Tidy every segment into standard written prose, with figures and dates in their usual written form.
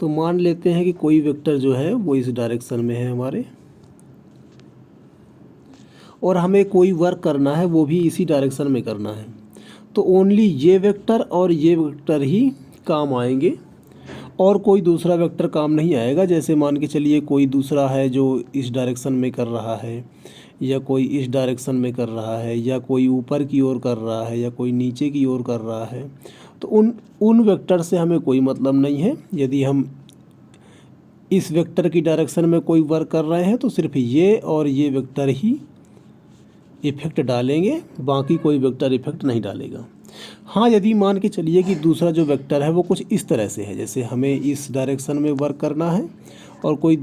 तो मान लेते हैं कि कोई वेक्टर जो है वो इस डायरेक्शन में है हमारे, और हमें कोई वर्क करना है वो भी इसी डायरेक्शन में करना है, तो ओनली ये वेक्टर और ये वेक्टर ही काम आएंगे और कोई दूसरा वेक्टर काम नहीं आएगा। जैसे मान के चलिए कोई दूसरा है जो इस डायरेक्शन में कर रहा है, या कोई इस डायरेक्शन में कर रहा है, या कोई ऊपर की ओर कर रहा है, या कोई नीचे की ओर कर रहा है, तो उन वेक्टर से हमें कोई मतलब नहीं है। यदि हम इस वेक्टर की डायरेक्शन में कोई वर्क कर रहे हैं तो सिर्फ ये और ये वेक्टर ही इफ़ेक्ट डालेंगे, बाकी कोई वेक्टर इफ़ेक्ट नहीं डालेगा। हाँ, यदि मान के चलिए कि दूसरा जो वेक्टर है वो कुछ इस तरह से है, जैसे हमें इस डायरेक्शन में वर्क करना है और कोई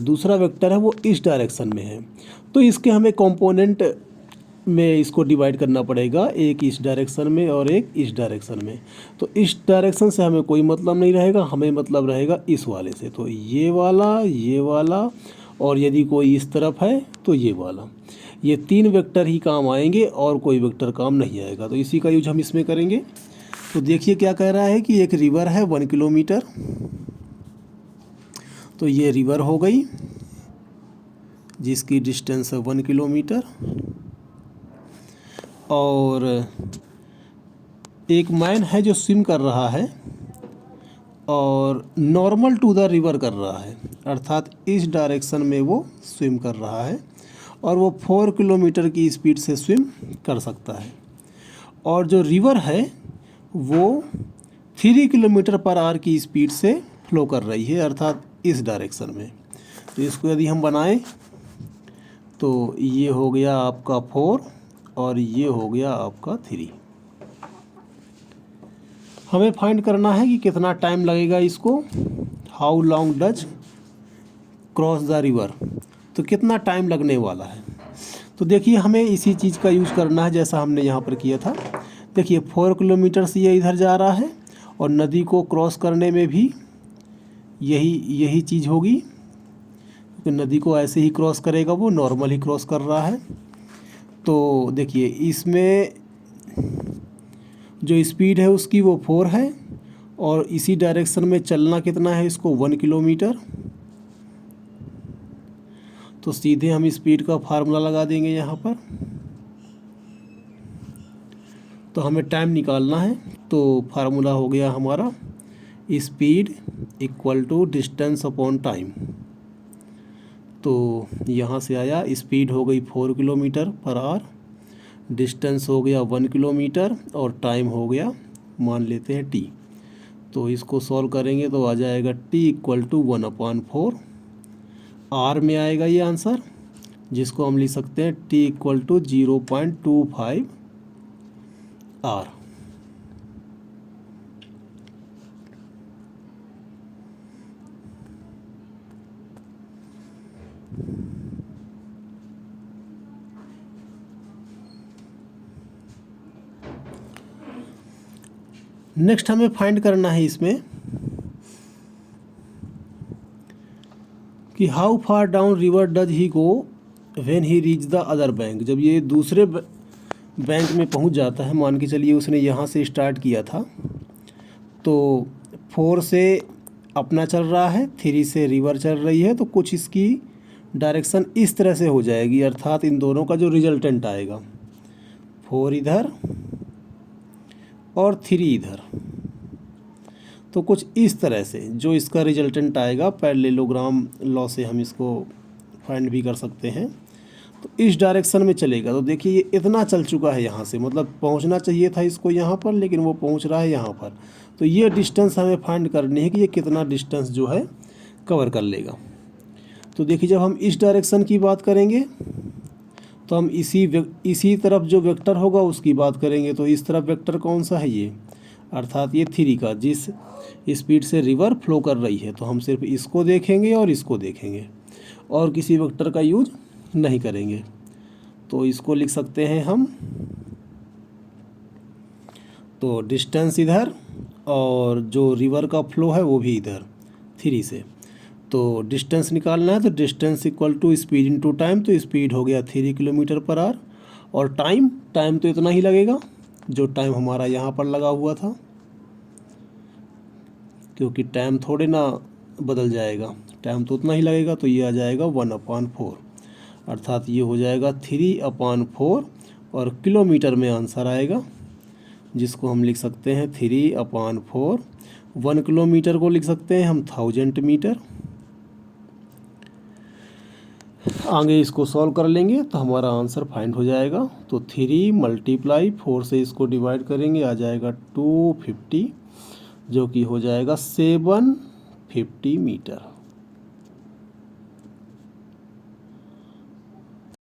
दूसरा वेक्टर है वो इस डायरेक्शन में है, तो इसके हमें कंपोनेंट में इसको डिवाइड करना पड़ेगा, एक इस डायरेक्शन में और एक इस डायरेक्शन में। तो इस डायरेक्शन से हमें कोई मतलब नहीं रहेगा, हमें मतलब रहेगा इस वाले से। तो ये वाला और यदि कोई इस तरफ है तो ये वाला, ये 3 वेक्टर ही काम आएंगे और कोई वेक्टर काम नहीं आएगा। तो इसी का यूज हम इसमें करेंगे। तो देखिए क्या कह रहा है कि एक रिवर है 1 किलोमीटर, तो ये रिवर हो गई जिसकी डिस्टेंस है 1 किलोमीटर, और एक मैन है जो स्विम कर रहा है और नॉर्मल टू द रिवर कर रहा है, अर्थात इस डायरेक्शन में वो स्विम कर रहा है और वो 4 किलोमीटर की स्पीड से स्विम कर सकता है। और जो रिवर है वो 3 किलोमीटर पर आवर की स्पीड से फ्लो कर रही है, अर्थात इस डायरेक्शन में। तो इसको यदि हम बनाएं तो ये हो गया आपका 4 और ये हो गया आपका 3। हमें फाइंड करना है कि कितना टाइम लगेगा इसको, how long does cross the river, तो कितना टाइम लगने वाला है। तो देखिए हमें इसी चीज़ का यूज़ करना है जैसा हमने यहाँ पर किया था। देखिए 4 किलोमीटर से ये इधर जा रहा है और नदी को क्रॉस करने में भी यही चीज़ होगी, क्योंकि नदी को ऐसे ही क्रॉस करेगा, वो नॉर्मल ही क्रॉस कर रहा है। तो देखिए इसमें जो स्पीड है उसकी वो 4 है और इसी डायरेक्शन में चलना कितना है इसको 1 किलोमीटर। तो सीधे हम स्पीड का फार्मूला लगा देंगे यहाँ पर। तो हमें टाइम निकालना है, तो फार्मूला हो गया हमारा speed equal to distance upon time. तो यहाँ से आया स्पीड हो गई 4 किलोमीटर पर आवर, डिस्टेंस हो गया 1 किलोमीटर और टाइम हो गया मान लेते हैं t। तो इसको सॉल्व करेंगे तो आ जाएगा t इक्वल टू 1/4। आर में आएगा ये आंसर, जिसको हम लिख सकते हैं t equal to 0.25 r. Next हमें फाइंड करना है इसमें कि how far down river does he go when he reach the other bank. जब ये दूसरे बैंक में पहुंच जाता है, मान के चलिए उसने यहाँ से स्टार्ट किया था, तो 4 से अपना चल रहा है, 3 से रिवर चल रही है, तो कुछ इसकी डायरेक्शन इस तरह से हो जाएगी, अर्थात इन दोनों का जो रिजल्टेंट आएगा 4 इधर और 3 इधर, तो कुछ इस तरह से जो इसका रिजल्टेंट आएगा, पैरेललोग्राम लॉ से हम इसको फाइंड भी कर सकते हैं। तो इस डायरेक्शन में चलेगा। तो देखिए ये इतना चल चुका है यहाँ से, मतलब पहुँचना चाहिए था इसको यहाँ पर, लेकिन वो पहुँच रहा है यहाँ पर। तो ये डिस्टेंस हमें फाइंड करनी है कि ये कितना डिस्टेंस जो है कवर कर लेगा। तो देखिए जब हम इस डायरेक्शन की बात करेंगे तो हम इसी तरफ जो वेक्टर होगा उसकी बात करेंगे। तो इस तरफ वेक्टर कौन सा है ये, अर्थात ये 3 का, जिस स्पीड से रिवर फ्लो कर रही है। तो हम सिर्फ इसको देखेंगे और इसको देखेंगे और किसी वेक्टर का यूज नहीं करेंगे। तो इसको लिख सकते हैं हम, तो डिस्टेंस इधर और जो रिवर का फ्लो है वो भी इधर 3 से। तो डिस्टेंस निकालना है, तो distance equal to speed into time. तो स्पीड हो गया 3 किलोमीटर पर आवर और टाइम तो इतना ही लगेगा जो टाइम हमारा यहाँ पर लगा हुआ था। क्योंकि टाइम थोड़े ना बदल जाएगा, टाइम तो उतना ही लगेगा। तो ये आ जाएगा 1/4, अर्थात ये हो जाएगा 3/4 और किलोमीटर में आंसर आएगा, जिसको हम लिख सकते हैं 3/4। 1 किलोमीटर को लिख सकते हैं हम 1000 मीटर। आगे इसको सॉल्व कर लेंगे तो हमारा आंसर फाइंड हो जाएगा। तो 3 × 4 से इसको डिवाइड करेंगे, आ जाएगा 250, जो कि हो जाएगा 750 मीटर।